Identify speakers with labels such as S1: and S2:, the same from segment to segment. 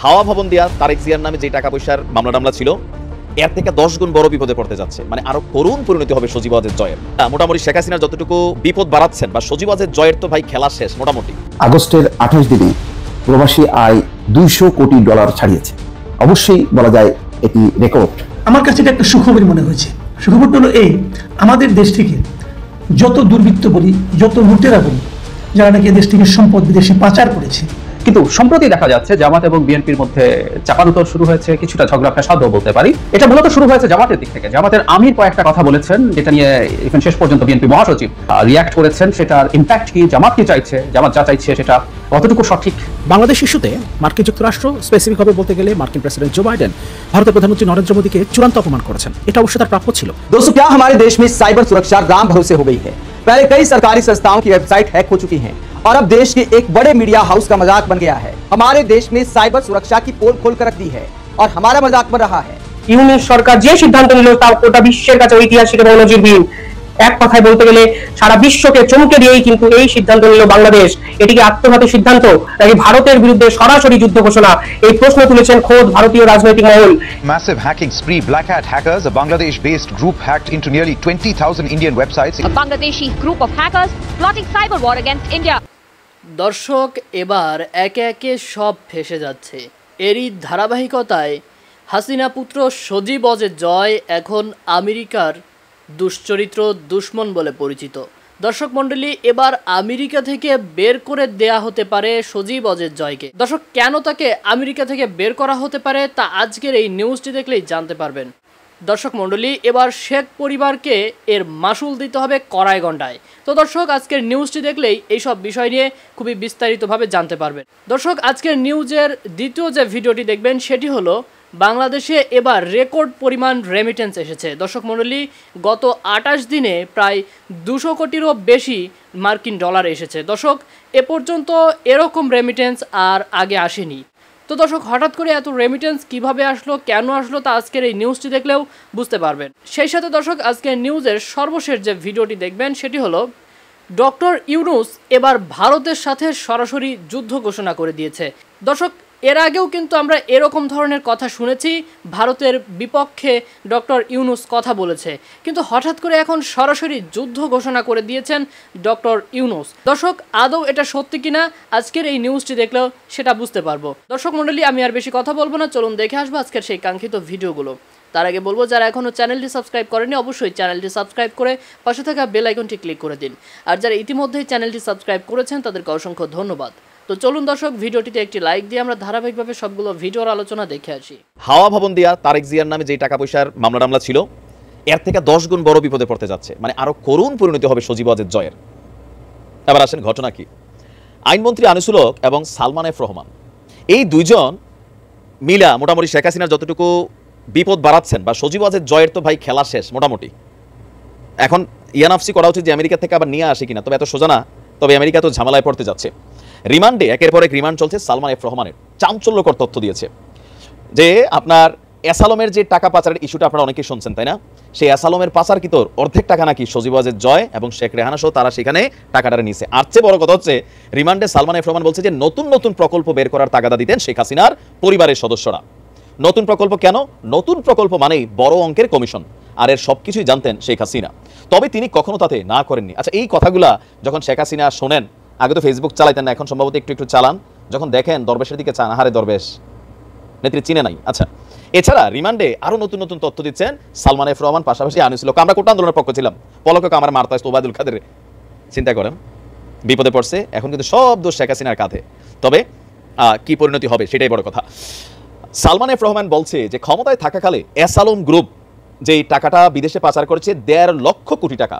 S1: হাওয়া ভবন দিয়া তারেক জিয়ার নামে যে টাকা পয়সার মামলা ছিল এর থেকে 10 গুণ বড় বিপদে পড়তে যাচ্ছে। মানে আরো করুণ পরিণতি হবে সজীব ওয়াজেদ জয়ের। মোটামুটি শেখ হাসিনার যতটুকু বিপদ বাড়াচ্ছেন বা সজীব ওয়াজেদ জয়ের তো ভাই খেলা শেষ মোটামুটি।
S2: আগস্টের 28 দিনে প্রবাসী আয় $200 কোটি ছাড়িয়েছে। অবশ্যই বলা যায় এটি রেকর্ড।
S3: আমার কাছে এটা একটা সুখবর মনে হয়েছে। সুখবরটা হলো এই, আমাদের দেশ থেকে যত দুর্বৃত্ত বলি, যত লুটেরা বলি, যারা নাকি দেশ থেকে সম্পদ বিদেশে পাচার করেছে,
S4: কিন্তু সম্প্রতি দেখা যাচ্ছে জামাত এবং বিএনপির মধ্যে চাপানুতর শুরু হয়েছে, কিছুটা ঝগড়া ফ্যাসাদও বলতে পারি। এটা মূলত শুরু হয়েছে জামাতের দিক থেকে। জামাতের আমির কয়েকটা কথা বলেছেন, যেটা নিয়ে এখন শেষ পর্যন্ত বিএনপি মহাসচিব রিয়াক্ট করেছেন। সেটার ইম্প্যাক্ট কি, জামাত কি চাইছে, জামাত যা চাইছে সেটা কতটুকু সঠিক।
S5: বাংলাদেশ ইস্যুতে মার্কিন যুক্তরাষ্ট্র, স্পেসিফিকভাবে বলতে গেলে মার্কিন প্রেসিডেন্ট জো বাইডেন ভারতের প্রধানমন্ত্রী নরেন্দ্র মোদীকে চূড়ান্ত অপমান করেছেন। এটা অবশ্য তার প্রাপ্য ছিল।
S6: दोस्तों, क्या हमारे देश में साइबर सुरक्षा राम भरोसे हो गई है? पहले कई सरकारी संस्थाओं की वेबसाइट हैक हो चुकी हैं और अब देश के एक बड़े मीडिया हाउस का मजाक बन गया है। हमारे देश में साइबर सुरक्षा की पोल खोल कर रख दी है और हमारा मजाक बन रहा है।
S7: ইউনিট সরকার যে সিদ্ধান্ত নিল তা গোটা বিশ্বের কাছে ঐতিহাসিক এবং নজিরবিহীন। এক কথায় বলতে গেলে সারা বিশ্বকে চমকে দিয়েই কিন্তু এই সিদ্ধান্ত নিল বাংলাদেশ। এটিকে আত্মঘাতী সিদ্ধান্ত নাকি ভারতের বিরুদ্ধে সরাসরি যুদ্ধ ঘোষণা, এই প্রশ্ন তুলেছেন খোদ ভারতীয় রাজনৈতিক মহল।
S8: Massive hacking spree. Black Hat hackers, a Bangladesh-based group, hacked into nearly 20,000 Indian websites.
S9: A Bangladeshi group of hackers plotting cyber war against India.
S10: দর্শক, এবার একে একে সব ফেসে যাচ্ছে। এরই ধারাবাহিকতায় হাসিনা পুত্র সজীব ওয়াজেদ জয় এখন আমেরিকার দুশ্চরিত্র দুশ্মন বলে পরিচিত। দর্শক মণ্ডলী, এবার আমেরিকা থেকে বের করে দেয়া হতে পারে সজীব ওয়াজেদ জয়কে। দর্শক, কেন তাকে আমেরিকা থেকে বের করা হতে পারে তা আজকের এই নিউজটি দেখলেই জানতে পারবেন। দর্শক মণ্ডলী, এবার শেখ পরিবারকে এর মাসুল দিতে হবে কড়াই গণ্ডায়। তো দর্শক, আজকের নিউজটি দেখলেই এইসব বিষয় নিয়ে খুবই বিস্তারিতভাবে জানতে পারবেন। দর্শক, আজকের নিউজের দ্বিতীয় যে ভিডিওটি দেখবেন সেটি হলো বাংলাদেশে এবার রেকর্ড পরিমাণ রেমিটেন্স এসেছে। দর্শক মণ্ডলী, গত 28 দিনে প্রায় 200 কোটিরও বেশি মার্কিন ডলার এসেছে। দর্শক, এ পর্যন্ত এরকম রেমিটেন্স আর আগে আসেনি। তো দর্শক, হঠাৎ করে এত রেমিটেন্স কিভাবে আসলো, কেন আসলো তা আজকের এই নিউজটি দেখলেও বুঝতে পারবেন। সেই সাথে দর্শক, আজকের নিউজের সর্বশেষ যে ভিডিওটি দেখবেন সেটি হলো ডক্টর ইউনূস এবার ভারতের সাথে সরাসরি যুদ্ধ ঘোষণা করে দিয়েছে। দর্শক, এর আগেও কিন্তু আমরা এরকম ধরনের কথা শুনেছি, ভারতের বিপক্ষে ডক্টর ইউনূস কথা বলেছে, কিন্তু হঠাৎ করে এখন সরাসরি যুদ্ধ ঘোষণা করে দিয়েছেন ডক্টর ইউনূস। দর্শক, আদৌ এটা সত্যি কিনা আজকের এই নিউজটি দেখলেও সেটা বুঝতে পারবো। দর্শক মণ্ডলী, আমি আর বেশি কথা বলবো না, চলুন দেখে আসবো আজকের সেই কাঙ্ক্ষিত ভিডিওগুলো। তার আগে বলবো, যারা এখনও চ্যানেলটি সাবস্ক্রাইব করেনি অবশ্যই চ্যানেলটি সাবস্ক্রাইব করে পাশে থাকা বেল আইকনটি ক্লিক করে দিন। আর যারা ইতিমধ্যেই চ্যানেলটি সাবস্ক্রাইব করেছেন তাদেরকে অসংখ্য ধন্যবাদ। তো চলুন দর্শক, ভিডিওটিতে একটি লাইক দিয়ে আমরা ধারাবাহিকভাবে সবগুলো ভিডিওর আলোচনা দেখে আসি।
S1: হাওয়া ভবন দিয়া তারেক জিয়ার নামে যে টাকা পয়সার মামলা ছিল এর থেকে 10 গুণ বড় বিপদে পড়তে যাচ্ছে। মানে আরো করুণ পরিণতি হবে সজীব ওয়াজেদ জয়ের। এবার আসেন ঘটনা কি। আইনমন্ত্রী আনিসুল হক এবং সালমান এফ রহমান এই দুইজন মিলা মোটামুটি শেখ হাসিনার যতটুকু বিপদ বাড়াচ্ছেন বা সজীব ওয়াজেদ জয়ের তো ভাই খেলা শেষ মোটামুটি। এখন ইয়ানাফসি করা উচিত যে আমেরিকা থেকে আবার নিয়ে আসে কিনা, তবে এত সোজা না। তবে আমেরিকা তো ঝামেলায় পড়তে যাচ্ছে। রিমান্ডে একের পর এক রিমান্ড চলছে। সালমান এফ রহমানের চাঞ্চল্যকর তথ্য দিয়েছে যে আপনার অ্যাসালমের যে টাকা পাচারের ইস্যুটা আপনারা অনেকেই শুনছেন, তাই না? সেই অ্যাসালমের পাচার কি তোর অর্ধেক টাকা নাকি সজীব ওয়াজেদ জয় এবং শেখ রেহানা সহ তারা সেখানে টাকাটা নিছে। আর চেয়ে বড় কথা হচ্ছে, রিমান্ডে সালমান এফ রহমান বলছে যে নতুন নতুন প্রকল্প বের করার তাগাদা দিতেন শেখ হাসিনার পরিবারের সদস্যরা। নতুন প্রকল্প কেন? নতুন প্রকল্প মানেই বড় অঙ্কের কমিশন, আর এর সবকিছুই জানতেন শেখ হাসিনা, তবে তিনি কখনো তাতে না করেননি। আচ্ছা, এই কথাগুলা যখন শেখ হাসিনা শোনেন, আগে তো ফেসবুক চালাইতেন না, এখন সম্ভবত একটু একটু চালান, যখন দেখেন দরবেশের দিকে চান, আহারে দরবেশ নেত্রী চিনে নাই। আচ্ছা, এছাড়া রিমান্ডে আরো নতুন নতুন তথ্য দিচ্ছেন সালমান এফ রহমান, পাশাপাশি আনিসুল হক। আমরা কোটা আন্দোলনের পক্ষ ছিলাম, পলকক আমার মারতা ওবায়দুল কাদের চিন্তা করেন বিপদে পড়ছে, এখন কিন্তু সব দোষ শেখ হাসিনার কাঁধে। তবে কি পরিণতি হবে সেটাই বড় কথা। সালমান এফ রহমান বলছে যে ক্ষমতায় থাকাকালে অ্যাসালম গ্রুপ যেই টাকাটা বিদেশে পাচার করেছে 1.5 লক্ষ কোটি টাকা,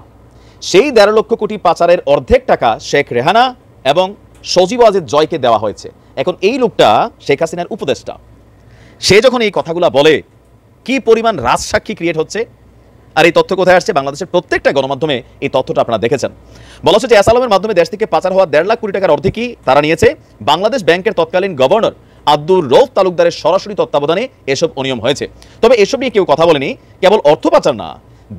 S1: সেই 1.5 লক্ষ কোটি পাচারের অর্ধেক টাকা শেখ রেহানা এবং সজীব ওয়াজেদ জয়কে দেওয়া হয়েছে। এখন এই লোকটা শেখ হাসিনার উপদেষ্টা, সে যখন এই কথাগুলো বলে কি পরিমাণ রাজসাক্ষী ক্রিয়েট হচ্ছে। আর এই তথ্য কোথায় আসছে? বাংলাদেশের প্রত্যেকটা গণমাধ্যমে এই তথ্যটা আপনারা দেখেছেন। বলা হচ্ছে যে অ্যাসালমের মাধ্যমে দেশ থেকে পাচার হওয়া 1.5 লাখ কোটি টাকার অর্ধেকই তারা নিয়েছে। বাংলাদেশ ব্যাংকের তৎকালীন গভর্নর আব্দুর রৌফ তালুকদারের সরাসরি তত্ত্বাবধানে এসব অনিয়ম হয়েছে। তবে এসব নিয়ে কেউ কথা বলেনি। কেবল অর্থ পাচার না,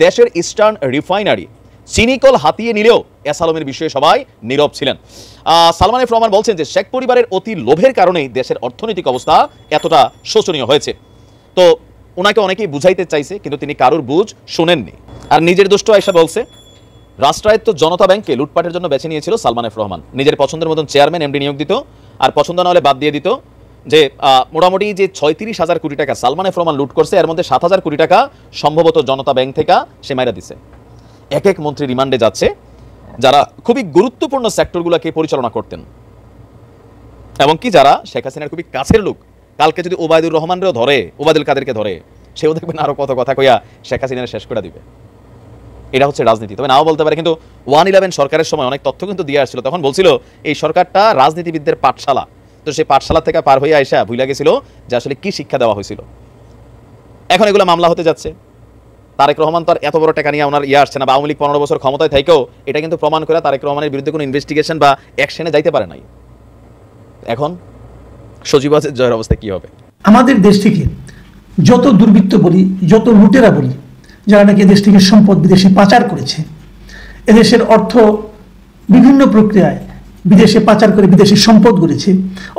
S1: দেশের ইস্টার্ন রিফাইনারি চিনিকল হাতিয়ে নিলেও এস আলমের বিষয়ে সবাই নীরব ছিলেন। সালমান এফ রহমান বলছেন যে শেখ পরিবারের অতি লোভের কারণেই দেশের অর্থনৈতিক অবস্থা এতটা শোচনীয় হয়েছে। তো ওনাকে অনেকেই বুঝাইতে চাইছে, কিন্তু তিনি কারোর বুঝ শোনেননি। আর নিজের দুষ্ট আয়সা বলছে রাষ্ট্রায়ত্ত জনতা ব্যাংককে লুটপাটের জন্য বেছে নিয়েছিল সালমান এফ রহমান। নিজের পছন্দের মতন চেয়ারম্যান এমডি নিয়োগ দিত, আর পছন্দ না হলে বাদ দিয়ে দিত। যে মোটামুটি যে 36,000 কোটি টাকা সালমান এফ রহমান লুট করছে, এর মধ্যে 7,000 কোটি টাকা সম্ভবত জনতা ব্যাংক থেকে সে মাইরা দিছে। এক এক মন্ত্রী রিমান্ডে যাচ্ছে যারা খুবই গুরুত্বপূর্ণ সেক্টরগুলোকে পরিচালনা করতেন, এবং কি যারা শেখ হাসিনার খুবই কাছের লোক। কালকে যদি ওবায়দুর রহমানরেও ধরে, ওবায়দুল কাদেরকে ধরে, সেও দেখবেন আরো কত কথা কইয়া শেখ হাসিনার শেষ করে দিবে। এটা হচ্ছে রাজনীতি। তবে নাও বলতে পারে, কিন্তু 111 সরকারের সময় অনেক তথ্য কিন্তু দিয়ে আসছিল। তখন বলছিল এই সরকারটা রাজনীতিবিদদের পাঠশালা। তো সেই পাঠশালা থেকে পার হয়ে আইসা ভুলে গেছিল যে আসলে কি শিক্ষা দেওয়া হয়েছিল। এখন এগুলো মামলা হতে যাচ্ছে। তারেক রহমান তো আর এত বড় টাকা নিয়ে ওনার আসছে না, বা আওয়ামী লীগ 15 বছর ক্ষমতায় থেকেও এটা কিন্তু প্রমাণ করে তারেক রহমানের বিরুদ্ধে কোনো ইনভেস্টিগেশন বা অ্যাকশনে যাইতে পারে নাই। এখন সজীব ওয়াজেদ জয়ের অবস্থা কি হবে?
S3: আমাদের দেশ থেকে যত দুর্বৃত্ত বলি, যত লুটেরা বলি, যারা নাকি দেশ থেকে সম্পদ বিদেশে পাচার করেছে, এদেশের অর্থ বিভিন্ন প্রক্রিয়ায় বিদেশে পাচার করে বিদেশি সম্পদ গড়েছে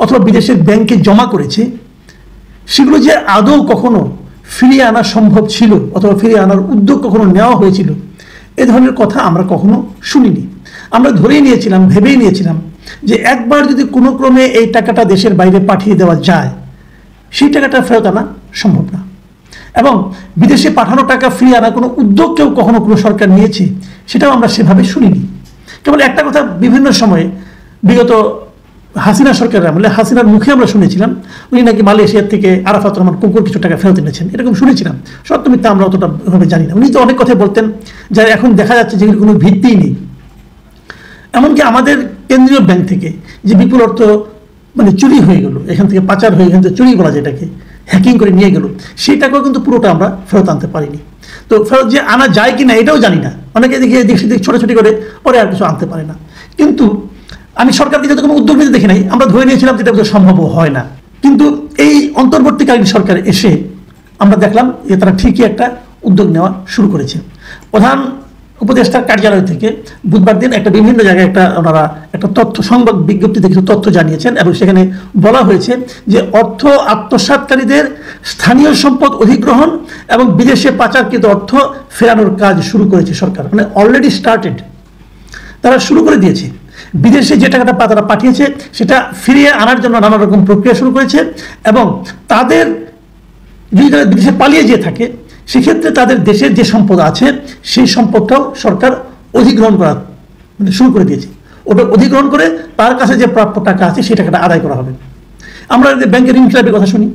S3: অথবা বিদেশের ব্যাংকে জমা করেছে, সেগুলো যে আদৌ কখনো ফিরিয়ে আনা সম্ভব ছিল অথবা ফিরিয়ে আনার উদ্যোগ কখনো নেওয়া হয়েছিল, এ ধরনের কথা আমরা কখনো শুনিনি। আমরা ধরেই নিয়েছিলাম, ভেবেই নিয়েছিলাম যে একবার যদি কোনো ক্রমে এই টাকাটা দেশের বাইরে পাঠিয়ে দেওয়া যায়, সেই টাকাটা ফেরত আনা সম্ভব না। এবং বিদেশে পাঠানো টাকা ফিরিয়ে আনার কোনো উদ্যোগ কেউ কখনো কোনো সরকার নিয়েছে, সেটাও আমরা সেভাবে শুনিনি। কেবল একটা কথা বিভিন্ন সময়ে বিগত হাসিনা সরকারের আমলে হাসিনার মুখে আমরা শুনেছিলাম উনি নাকি মালয়েশিয়ার থেকে আরাফাত রহমান কুকুর কিছু টাকা ফেরত এনেছেন, এরকম শুনেছিলাম। সত্য মিথ্যা আমরা অতটা ভাবে জানি না। উনি তো অনেক কথাই বলতেন যা এখন দেখা যাচ্ছে যেগুলো কোনো ভিত্তিই নেই। এমনকি আমাদের কেন্দ্রীয় ব্যাংক থেকে যে বিপুল অর্থ মানে চুরি হয়ে গেল, এখান থেকে পাচার হয়ে এখান থেকে চুরি বলা যেটাকে হ্যাকিং করে নিয়ে গেল, সেই টাকাও কিন্তু পুরোটা আমরা ফেরত আনতে পারিনি। তো ফেরত যে আনা যায় কি না এটাও জানি না। অনেকে দেখি এদিক সেদিক ছোটাছুটি করে পরে আর কিছু আনতে পারে না। কিন্তু আমি সরকারকে যাতে কোনো উদ্যোগ নিতে দেখি নাই, আমরা ধরে নিয়েছিলাম যেটা সম্ভব হয় না। কিন্তু এই অন্তর্বর্তীকালীন সরকার এসে আমরা দেখলাম যে তারা ঠিকই একটা উদ্যোগ নেওয়া শুরু করেছে। প্রধান উপদেষ্টার কার্যালয় থেকে বুধবার দিন একটা বিভিন্ন জায়গায় ওনারা একটা তথ্য সংবাদ বিজ্ঞপ্তিতে কিছু তথ্য জানিয়েছেন, এবং সেখানে বলা হয়েছে যে অর্থ আত্মসাৎকারীদের স্থানীয় সম্পদ অধিগ্রহণ এবং বিদেশে পাচারকৃত অর্থ ফেরানোর কাজ শুরু করেছে সরকার। মানে অলরেডি স্টার্টেড, তারা শুরু করে দিয়েছে। বিদেশে যে টাকাটা তারা পাঠিয়েছে সেটা ফিরিয়ে আনার জন্য নানা রকম প্রক্রিয়া শুরু করেছে, এবং তাদের যদি তারা বিদেশে পালিয়ে যেয়ে থাকে সেক্ষেত্রে তাদের দেশের যে সম্পদ আছে সেই সম্পদটাও সরকার অধিগ্রহণ করা মানে শুরু করে দিয়েছে। ওটা অধিগ্রহণ করে তার কাছে যে প্রাপ্য টাকা আছে সেই টাকাটা আদায় করা হবে। আমরা যে ব্যাংকের ইনক্লাবের কথা শুনি,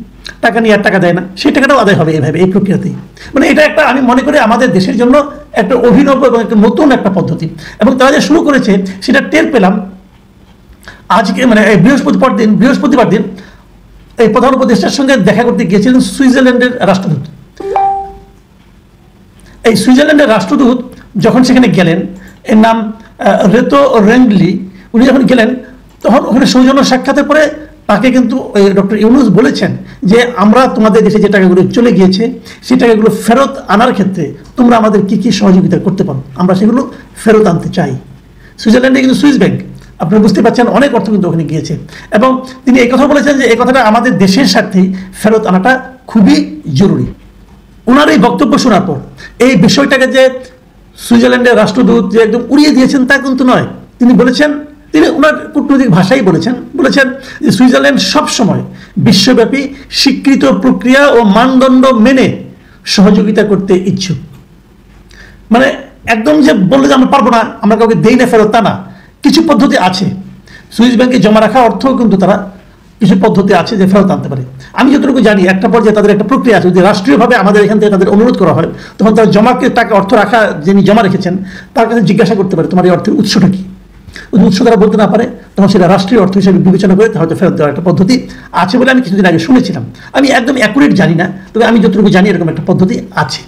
S3: টাকা নিয়ে আর টাকা দেয় না, সেই টাকাটাও আদায় হবে এইভাবে, এই প্রক্রিয়াতেই। মানে এটা একটা আমি মনে করি আমাদের দেশের জন্য একটা অভিনব এবং একটা নতুন একটা পদ্ধতি, এবং তারা যে শুরু করেছে সেটা টের পেলাম আজকে, মানে বৃহস্পতিবার দিন এই প্রধান উপদেষ্টার সঙ্গে দেখা করতে গিয়েছিলেন সুইজারল্যান্ডের রাষ্ট্রদূত। এই সুইজারল্যান্ডের রাষ্ট্রদূত যখন সেখানে গেলেন, এর নাম রেতো রেন্ডলি, উনি যখন গেলেন তখন ওখানে সৌজন্য সাক্ষাতের পরে তাকে কিন্তু ডক্টর ইউনূস বলেছেন যে আমরা তোমাদের দেশে যে টাকাগুলো চলে গিয়েছে সেই টাকাগুলো ফেরত আনার ক্ষেত্রে তোমরা আমাদের কি কি সহযোগিতা করতে পারো, আমরা সেগুলো ফেরত আনতে চাই। সুইজারল্যান্ডে কিন্তু সুইস ব্যাংক, আপনারা বুঝতে পারছেন অনেক অর্থ কিন্তু ওখানে গিয়েছে, এবং তিনি এই কথা বলেছেন যে এই কথাটা আমাদের দেশের স্বার্থেই ফেরত আনাটা খুবই জরুরি। ওনার এই বক্তব্য শোনার পর এই বিষয়টাকে যে সুইজারল্যান্ডের রাষ্ট্রদূত যে একদম উড়িয়ে দিয়েছেন তা কিন্তু নয়। তিনি বলেছেন, তিনি ওনার কূটনৈতিক ভাষাই বলেছেন যে সুইজারল্যান্ড সবসময় বিশ্বব্যাপী স্বীকৃত প্রক্রিয়া ও মানদণ্ড মেনে সহযোগিতা করতে ইচ্ছুক। মানে একদম যে বললে যে আমরা পারবো না, আমরা কাউকে দেই না ফেরত, তা না। কিছু পদ্ধতি আছে, সুইস ব্যাংকে জমা রাখা অর্থও কিন্তু তারা কিছু পদ্ধতি আছে যে ফেরত আনতে পারে। আমি যতটুকু জানি একটা পর্যায়ে তাদের একটা প্রক্রিয়া আছে, যদি রাষ্ট্রীয়ভাবে আমাদের এখান থেকে তাদের অনুরোধ করা হয় তখন তারা জমাকে টাকা অর্থ রাখা যিনি জমা রেখেছেন তার কাছে জিজ্ঞাসা করতে পারে তোমার এই অর্থের উৎসটা কি। উৎস তারা বলতে না পারে তখন সেটা রাষ্ট্রীয় অর্থ হিসেবে বিবেচনা করে হয়তো ফেরত দেওয়ার একটা পদ্ধতি আছে বলে আমি কিছুদিন আগে শুনেছিলাম। আমি একদম অ্যাকুরেট জানি না, তবে আমি যতটুকু জানি এরকম একটা পদ্ধতি আছে।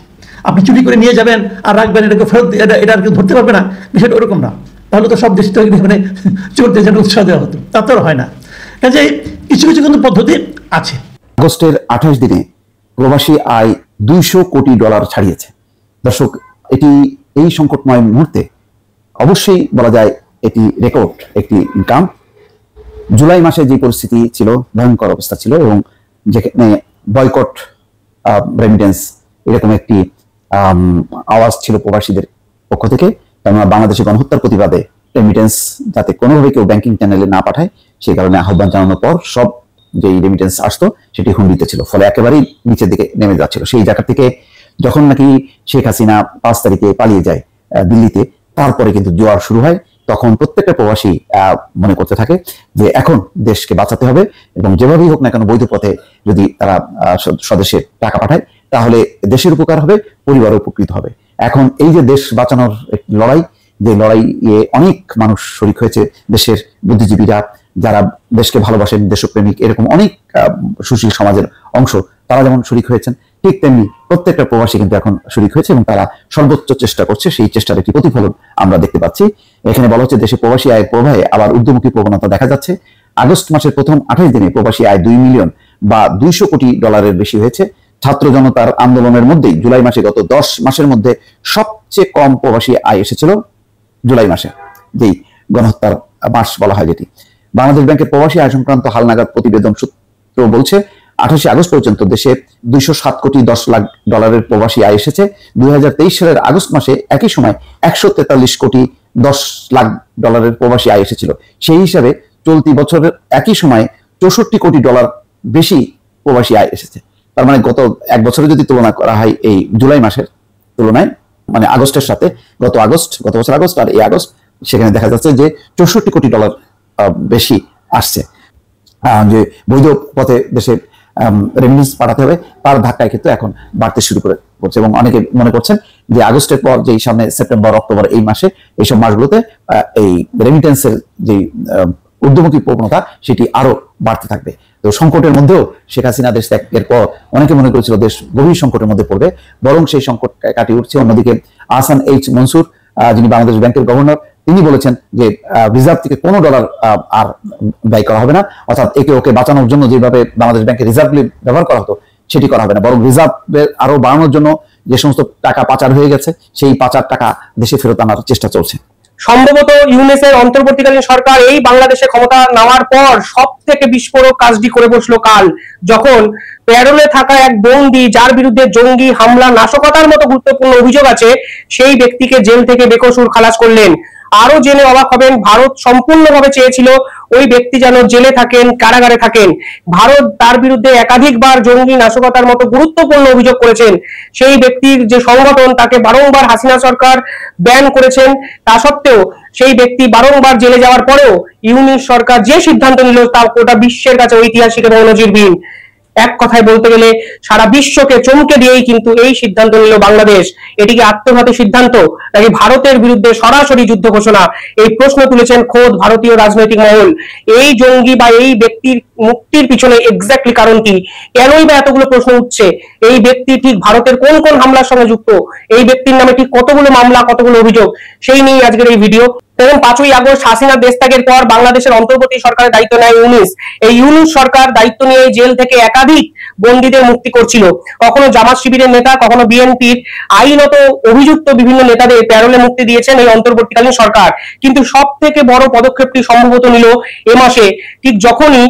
S3: আপনি চুরি করে নিয়ে যাবেন আর রাখবেন, এটাকে ফেরত এটা আর কেউ ধরতে পারবে না, বিষয়টা ওরকম না। তাহলে তো সব দেশ থেকে মানে চোরদের যেন উৎসাহ দেওয়া হতো, তা তো হয় না। কাজে কিছু কিছু কিন্তু পদ্ধতি আছে।
S2: আগস্টের 28 দিনে প্রবাসী আয় $200 কোটি ছাড়িয়েছে। দর্শক, এটি এই সংকটময় মুহূর্তে অবশ্যই বলা যায় এটি রেকর্ড একটি ইনকাম। জুলাই মাসে যে পরিস্থিতি ছিল, ভয়ঙ্কর অবস্থা ছিল, এবং যেখানে বয়কট রেমিটেন্স এরকম একটি আওয়াজ ছিল প্রবাসীদের পক্ষ থেকে, কারণ বাংলাদেশে গণহত্যার প্রতিবাদে রেমিটেন্স যাতে কোনোভাবে কেউ ব্যাংকিং চ্যানেলে না পাঠায় সেই কারণে আহ্বান জানানোর পর সব যেই রেমিটেন্স আসতো সেটি হুমড়িতে ছিল, ফলে একেবারেই নিচের দিকে নেমে যাচ্ছিল। সেই জায়গা থেকে যখন নাকি শেখ হাসিনা 5 তারিখে পালিয়ে যায় দিল্লিতে, তারপরে কিন্তু জোয়ার শুরু হয়। তখন প্রত্যেকটা প্রবাসী মনে করতে থাকে যে এখন দেশকে বাঁচাতে হবে, এবং যেভাবেই হোক না কেন বৈধ পথে যদি তারা স্বদেশে টাকা পাঠায় তাহলে দেশের উপকার হবে, পরিবারও উপকৃত হবে। এখন এই যে দেশ বাঁচানোর একটি লড়াই, যে লড়াইয়ে অনেক মানুষ শরিক হয়েছে, দেশের বুদ্ধিজীবীরা যারা দেশকে ভালোবাসেন, দেশপ্রেমিক, এরকম অনেক সুশীল সমাজের অংশ তারা যেমন শরিক হয়েছেন, ঠিক তেমনি প্রত্যেকটা প্রবাসী কিন্তু এখন শরিক হয়েছে এবং তারা সর্বোচ্চ চেষ্টা করছে। সেই চেষ্টার একটি প্রতিফলন আমরা দেখতে পাচ্ছি। এখানে বলা হচ্ছে দেশে প্রবাসী আয়ের প্রবাহে আবার ঊর্ধ্বমুখী প্রবণতা দেখা যাচ্ছে। আগস্ট মাসের প্রথম 28 দিনে প্রবাসী আয় 2 মিলিয়ন বা 200 কোটি ডলারের বেশি হয়েছে। ছাত্র জনতার আন্দোলনের মধ্যেই জুলাই মাসে গত 10 মাসের মধ্যে সবচেয়ে কম প্রবাসী আয় এসেছিল জুলাই মাসে, যেই গণহত্যার মাস বলা হয় যেটি। বাংলাদেশ ব্যাংকের প্রবাসী আয় সংক্রান্ত হালনাগাদ প্রতিবেদন সূত্র বলছে 28 আগস্ট পর্যন্ত দেশে 207 কোটি 10 লাখ ডলারের প্রবাসী আয় এসেছে। 2023 সালের আগস্ট মাসে একই সময় 143 কোটি 10 লাখ ডলারের প্রবাসী আয় এসেছিল। সেই হিসাবে চলতি বছরের একই সময়ে 64 কোটি ডলার বেশি প্রবাসী আয় এসেছে। তার মানে গত এক বছরে যদি তুলনা করা হয় এই জুলাই মাসের তুলনায়, মানে আগস্টের সাথে গত বছর আগস্ট আর এই আগস্ট, সেখানে দেখা যাচ্ছে যে 64 কোটি ডলার বেশি আসছে। যে বৈধ পথে দেশে রেমিটেন্স পাঠাতে হবে তার ধাক্কায় কিন্তু এখন বাড়তে শুরু করছে, এবং অনেকে মনে করছেন যে আগস্টের পর যেই সামনে সেপ্টেম্বর, অক্টোবর, এই মাসে এইসব মাসগুলোতে এই রেমিটেন্সের যে ঊর্ধ্বমুখী প্রবণতা সেটি আরো বাড়তে থাকবে। তো সংকটের মধ্যেও শেখ হাসিনা দেশ ত্যাগের পর অনেকে মনে করেছিল দেশ গভীর সংকটের মধ্যে পড়বে, বরং সেই সংকট কাটিয়ে উঠছে। অন্যদিকে আহসান এইচ মনসুর, যিনি বাংলাদেশ ব্যাংকের গভর্নর, তিনি বলেছেন যে রিজার্ভ থেকে কোনো ডলার আর ব্যয় করা হবে না, অর্থাৎ একে ওকে বাঁচানোর জন্য যেভাবে বাংলাদেশ ব্যাংকের রিজার্ভগুলি ব্যবহার করা হতো সেটি করা হবে না, বরং রিজার্ভের আরো বাড়ানোর জন্য যে সমস্ত টাকা পাচার হয়ে গেছে সেই পাচার টাকা দেশে ফেরত আনার চেষ্টা চলছে।
S7: সম্ভবত ইউনিসের অন্তর্বর্তীকালীন সরকার এই বাংলাদেশে ক্ষমতা নেওয়ার পর সব থেকে বিস্ফোরক কাজটি করে বসলো কাল, যখন প্যারোলে থাকা এক বন্দী যার বিরুদ্ধে জঙ্গি হামলা, নাশকতার মতো গুরুত্বপূর্ণ অভিযোগ আছে, সেই ব্যক্তিকে জেল থেকে বেকসুর খালাস করলেন। আরো জেনে অবাক হবেন, ভারত সম্পূর্ণভাবে চেয়েছিল ওই ব্যক্তি যেন জেলে থাকেন, কারাগারে থাকেন। ভারত তার বিরুদ্ধে একাধিকবার জঙ্গি, নাশকতার মতো গুরুত্বপূর্ণ অভিযোগ করেছেন। সেই ব্যক্তির যে সংগঠন তাকে বারংবার হাসিনা সরকার ব্যান করেছেন, তা সত্ত্বেও সেই ব্যক্তি বারংবার জেলে যাওয়ার পরেও ইউনিস সরকার যে সিদ্ধান্ত নিল তা গোটা বিশ্বের কাছে ঐতিহাসিক এবং নজিরবিহীন। এক কথায় বলতে গেলে সারা বিশ্বকে চমকে দিয়েই কিন্তু এই সিদ্ধান্ত নিল বাংলাদেশ। এটিকে আত্মঘাতী সিদ্ধান্ত নাকি ভারতের বিরুদ্ধে সরাসরি যুদ্ধ ঘোষণা, এই প্রশ্ন তুলেছেন খোদ ভারতীয় রাজনৈতিক মহল। এই জঙ্গি বা এই ব্যক্তির মুক্তির পিছনে এক্স্যাক্টলি কারণ কি, কেনই বা এতগুলো প্রশ্ন উঠছে, এই ব্যক্তি ঠিক ভারতের কোন কোন হামলার সঙ্গে যুক্ত, এই ব্যক্তির নামে ঠিক কতগুলো মামলা, কতগুলো অভিযোগ, সেই নিয়ে আজকের এই ভিডিও। এবং 5ই আগস্ট হাসিনা দেশ ত্যাগের পর বাংলাদেশের অন্তর্বর্তী সরকারের দায়িত্ব নেয় ইউনিস। এই ইউনিস সরকার দায়িত্ব নিয়ে জেল থেকে একাধিক বন্দীদের মুক্তি করছিল, কখনো জামাত শিবিরের নেতা, কখনো বিএনপির আইনত অভিযুক্ত বিভিন্ন নেতাদের প্যারোলে মুক্তি দিয়েছেন এই অন্তর্বর্তীকালীন সরকার। কিন্তু সব থেকে বড় পদক্ষেপটি সম্ভবত নিল এ মাসে, ঠিক যখনই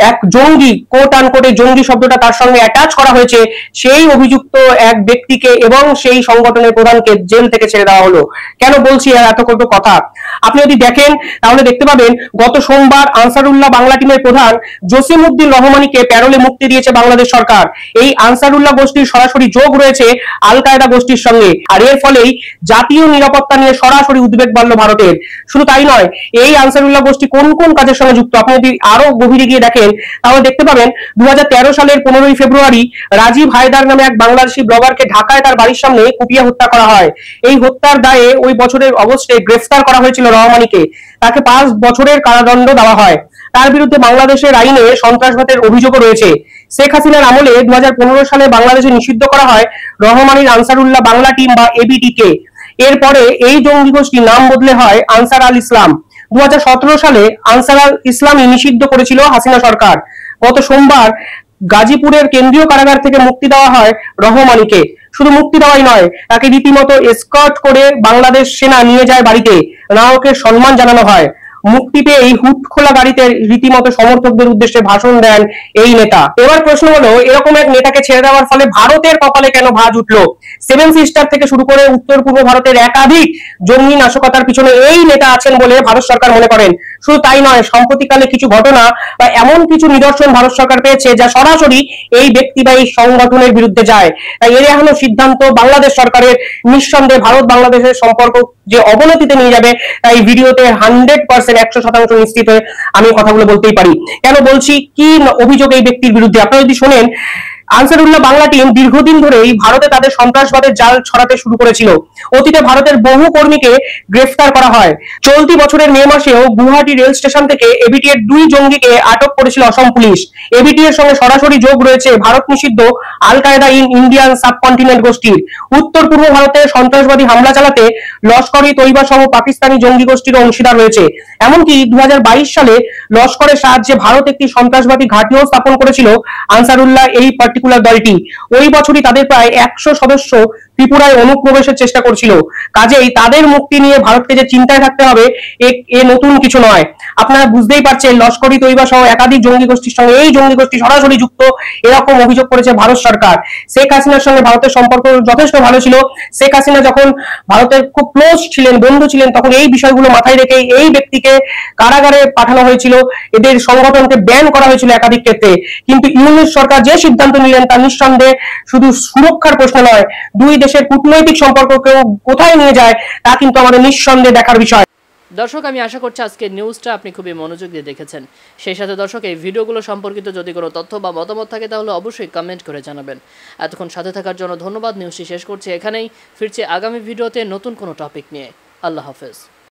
S7: এক জঙ্গি, কোট আনকোটে জঙ্গি শব্দটা তার সঙ্গে অ্যাটাচ করা হয়েছে, সেই অভিযুক্ত এক ব্যক্তিকে এবং সেই সংগঠনের প্রধানকে জেল থেকে ছেড়ে দেওয়া হলো। কেন বলছি এত কত কথা, আপনি যদি দেখেন তাহলে দেখতে পাবেন গত সোমবার আনসারুল্লাহ বাংলা টিমের প্রধান জসিমউদ্দিন রহমানীকে প্যারোলে মুক্তি দিয়েছে বাংলাদেশ সরকার। এই আনসারুল্লাহ গোষ্ঠীর সরাসরি যোগ রয়েছে আল কায়দা গোষ্ঠীর সঙ্গে, আর এর ফলেই জাতীয় নিরাপত্তা নিয়ে সরাসরি উদ্বেগ বাড়ল ভারতের। শুধু তাই নয়, এই আনসারুল্লাহ গোষ্ঠী কোন কোন কাজের সঙ্গে যুক্ত আপনি যদি আরো গভীরে গিয়ে দেখেন তাহলে দেখতে পাবেন 2013 সালের 15ই ফেব্রুয়ারি রাজীব হায়দার নামে এক বাংলাদেশি ব্লগারকে ঢাকায় তার বাড়ির সামনে কুপিয়ে হত্যা করা হয়। এই হত্যার দায়ে ওই বছরের অগস্টে গ্রেফতার করা হয়েছিল রহমানীকে, তাকে 5 বছরের কারাদণ্ড দেওয়া হয়। তার বিরুদ্ধে বাংলাদেশের আইনে সন্ত্রাসবাদের অভিযোগও রয়েছে। শেখ হাসিনার আমলে 2015 সালে বাংলাদেশে নিষিদ্ধ করা হয় রহমানীর আনসারুল্লাহ বাংলা টিম বা এবিটিকে। এরপরে এই জঙ্গি গোষ্ঠীর নাম বদলে হয় আনসার আল ইসলাম। 2017 সালে আনসার আল ইসলামই নিষিদ্ধ করেছিল হাসিনা সরকার। গত সোমবার গাজীপুরের কেন্দ্রীয় কারাগার থেকে মুক্তি দেওয়া হয় রহমানীকে। শুধু মুক্তি দেওয়াই নয়, তাকে রীতিমতো এসকর্ট করে বাংলাদেশ সেনা নিয়ে যায় বাড়িতে, নায়কের সম্মান জানানো হয়। মুক্তি পেয়ে এই হুট খোলা গাড়িতে রীতিমতো সমর্থকদের উদ্দেশ্যে ভাষণ দেন এই নেতা। এবার প্রশ্ন হলো, এরকম এক নেতাকে ছেড়ে দেওয়ার ফলে ভারতের কপালে কেন ভাঁজ উঠলো? সেভেন সিস্টার থেকে শুরু করে উত্তর পূর্ব ভারতের একাধিক জঙ্গি নাশকতার পিছনে এই নেতা আছেন বলে ভারত সরকার মনে করেন। শুধু তাই নয়, সম্প্রতিকালে কিছু ঘটনা বা এমন কিছু নিদর্শন ভারত সরকার পেয়েছে যা সরাসরি এই ব্যক্তি বা এই সংগঠনের বিরুদ্ধে যায়। তাই এর এখনো সিদ্ধান্ত বাংলাদেশ সরকারের, নিঃসন্দেহে ভারত বাংলাদেশের সম্পর্ক যে অবনতিতে নিয়ে যাবে, তাই ভিডিওতে 100% নিশ্চিত হয়ে আমি কথাগুলো বলতেই পারি। কেন বলছি, কি অভিযোগ এই ব্যক্তির বিরুদ্ধে আপনারা যদি শোনেন। আনসারুল্লাহ বাংলা টিম দীর্ঘদিন ধরেই ভারতে তাদের সন্ত্রাসবাদের জাল ছড়াতে শুরু করেছিল। অতীতে ভারতের বহু কর্মীকে গ্রেফতার করা হয়। চলতি বছরের মে মাসেও গুয়াহাটি রেল স্টেশন থেকে এবিটি এর 2 জঙ্গিকে আটক করেছিল অসম পুলিশ। এবিটি এর সঙ্গে সরাসরি যোগ রয়েছে ভারত নিষিদ্ধ আল কায়দা ইন ইন্ডিয়ান সাবকন্টিনেন্ট গোষ্ঠীর। উত্তর পূর্ব ভারতে সন্ত্রাসবাদী হামলা চালাতে লস্কর-ই তৈবা সহ পাকিস্তানি জঙ্গি গোষ্ঠীর অংশীদার রয়েছে। এমনকি 2022 সালে লস্করের সাহায্যে ভারত একটি সন্ত্রাসবাদী ঘাঁটিও স্থাপন করেছিল আনসারুল্লাহ এই পার্টিকুলার দলটি। ওই বছরই তাদের প্রায় 100 সদস্য ত্রিপুরায় অনুপ্রবেশের চেষ্টা করছিল। কাজেই তাদের মুক্তি নিয়ে ভারতকে যে চিন্তায় থাকতে হবে এ নতুন কিছু নয়। আপনারা বুঝতেই পারছেন, লস্কর-ই তৈবা সহ একাধিক জঙ্গি গোষ্ঠীর সঙ্গে এই জঙ্গি গোষ্ঠী সরাসরি যুক্ত, এরকম অভিযোগ করেছে ভারত সরকার। শেখ হাসিনার সঙ্গে ভারতের সম্পর্ক যথেষ্ট ভালো ছিল। শেখ হাসিনা যখন ভারতের খুব ক্লোজ ছিলেন, বন্ধু ছিলেন, তখন এই বিষয়গুলো মাথায় রেখে এই ব্যক্তিকে কারাগারে পাঠানো হয়েছিল, এদের সংগঠনকে ব্যান করা হয়েছিল একাধিক ক্ষেত্রে। কিন্তু ইউনিট সরকার যে সিদ্ধান্ত নিলেন তা নিঃসন্দেহে শুধু সুরক্ষার প্রশ্ন নয়, দুই দেশের কূটনৈতিক সম্পর্ককেও কোথায় নিয়ে যায় তা কিন্তু আমাদের নিঃসন্দেহে দেখার বিষয়।
S10: দর্শক, আমি আশা করছি আজকের নিউজটা আপনি খুবই মনোযোগ দিয়ে দেখেছেন। সেই সাথে দর্শক, এই ভিডিওগুলো সম্পর্কিত যদি কোনো তথ্য বা মতামত থাকে তাহলে অবশ্যই কমেন্ট করে জানাবেন। এতক্ষণ সাথে থাকার জন্য ধন্যবাদ। নিউজটি শেষ করছি এখানেই, ফিরছি আগামী ভিডিওতে নতুন কোনো টপিক নিয়ে। আল্লাহ হাফেজ।